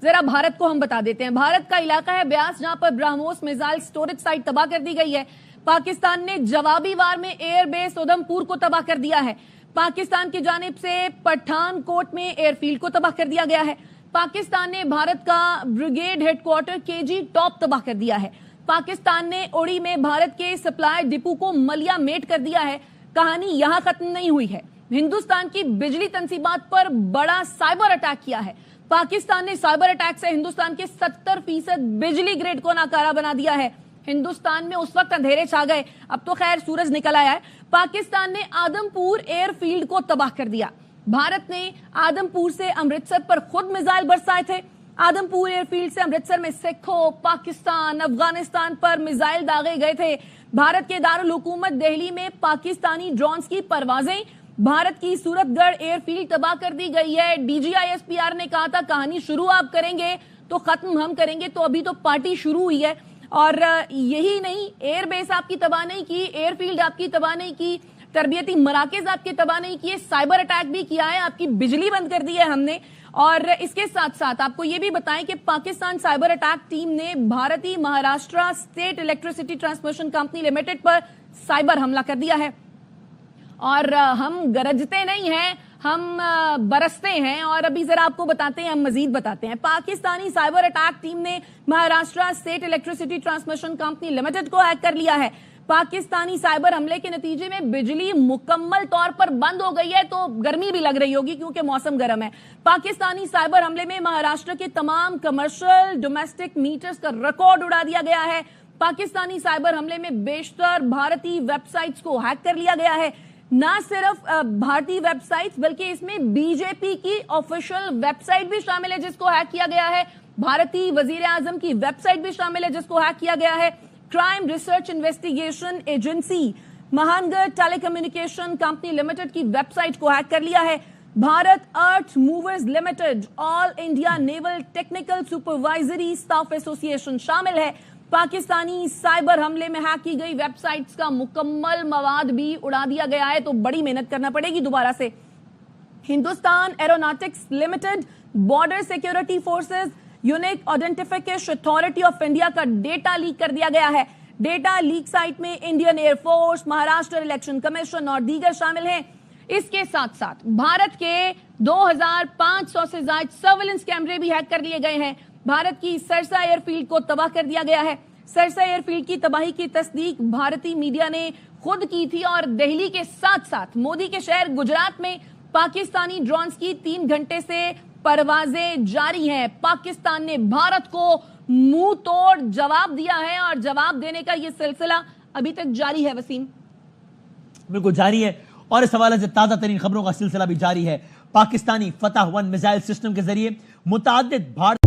जरा भारत को हम बता देते हैं। भारत का इलाका है ब्यास, जहां पर ब्रह्मोस मिसाइल स्टोरेज साइट तबाह कर दी गई है। पाकिस्तान ने जवाबी वार में एयरबेस उधमपुर को तबाह कर दिया है। पाकिस्तान की जानिब से पठानकोट में एयरफील्ड को तबाह कर दिया गया है। पाकिस्तान ने भारत का ब्रिगेड हेडक्वार्टर केजी टॉप तबाह कर दिया है। पाकिस्तान ने उड़ी में भारत के सप्लाई डिपो को मलिया मेट कर दिया है। कहानी यहां खत्म नहीं हुई है। हिंदुस्तान की बिजली तंसीबात पर बड़ा साइबर अटैक किया है। पाकिस्तान ने साइबर अटैक से हिंदुस्तान के 70% बिजली ग्रिड को नाकारा बना दिया है। हिंदुस्तान में उस वक्त अंधेरे छा गए, अब तो खैर सूरज निकल आया है। पाकिस्तान ने आदमपुर एयरफील्ड को तबाह कर दिया। भारत ने आदमपुर से अमृतसर पर खुद मिसाइल बरसाए थे। आदमपुर एयरफील्ड से अमृतसर में सिखों, पाकिस्तान, अफगानिस्तान पर मिसाइल दागे गए थे। भारत के दारुल हुकूमत दिल्ली में पाकिस्तानी ड्रोन्स की परवाजें, भारत की सूरतगढ़ एयरफील्ड तबाह कर दी गई है। डीजीआईएसपीआर ने कहा था कहानी शुरू आप करेंगे तो खत्म हम करेंगे, तो अभी तो पार्टी शुरू हुई है। और यही नहीं, एयरबेस आपकी तबाह नहीं की, एयरफील्ड आपकी तबाह नहीं की, तरबियती मराकज आपके तबाह नहीं किए, साइबर अटैक भी किया है, आपकी बिजली बंद कर दी है हमने। और इसके साथ साथ आपको यह भी बताएं कि पाकिस्तान साइबर अटैक टीम ने भारतीय Maharashtra state electricity transmission company limited पर साइबर हमला कर दिया है। और हम गरजते नहीं हैं, हम बरसते हैं। और अभी जरा आपको बताते हैं, हम मजीद बताते हैं। पाकिस्तानी साइबर अटैक टीम ने Maharashtra state electricity transmission company limited को हैक कर लिया है। पाकिस्तानी साइबर हमले के नतीजे में बिजली मुकम्मल तौर पर बंद हो गई है, तो गर्मी भी लग रही होगी क्योंकि मौसम गर्म है। पाकिस्तानी साइबर हमले में महाराष्ट्र के तमाम कमर्शियल डोमेस्टिक मीटर्स का रिकॉर्ड उड़ा दिया गया है। पाकिस्तानी साइबर हमले में बेशतर भारतीय वेबसाइट्स को हैक कर लिया गया है। ना सिर्फ भारतीय वेबसाइट्स, बल्कि इसमें बीजेपी की ऑफिशियल वेबसाइट भी शामिल है जिसको हैक किया गया है। भारतीय वजीर आजम की वेबसाइट भी शामिल है जिसको हैक किया गया है। Crime research investigation agency Mahanagar telecommunication company limited की वेबसाइट को हैक कर लिया है। Bharat earth movers limited, all India naval technical supervisory staff association शामिल है। पाकिस्तानी साइबर हमले में हैक की गई वेबसाइट्स का मुकम्मल मवाद भी उड़ा दिया गया है, तो बड़ी मेहनत करना पड़ेगी दोबारा से। Hindustan aeronautics limited, border security forces, unique identification authority of India का डेटा लीक कर दिया गया है। डेटा लीक साइट में Indian air force, Maharashtra election commission और दीगर शामिल हैं। इसके साथ साथ भारत के 2500 से ज्यादा सर्विलेंस कैमरे भी हैक कर लिए गए हैं। भारत की सरसा एयरफील्ड को तबाह कर दिया गया है। सरसा एयरफील्ड की तबाही की तस्दीक भारतीय मीडिया ने खुद की थी। और दिल्ली के साथ साथ मोदी के शहर गुजरात में पाकिस्तानी ड्रोन्स की 3 घंटे से परवाजें जारी हैं। पाकिस्तान ने भारत को मुंह तोड़ जवाब दिया है और जवाब देने का यह सिलसिला अभी तक जारी है। वसीम, बिल्कुल जारी है और इस हवाले से ताजा तरीन खबरों का सिलसिला भी जारी है। पाकिस्तानी फतह 1 मिसाइल सिस्टम के जरिए मुताद्दिद भारत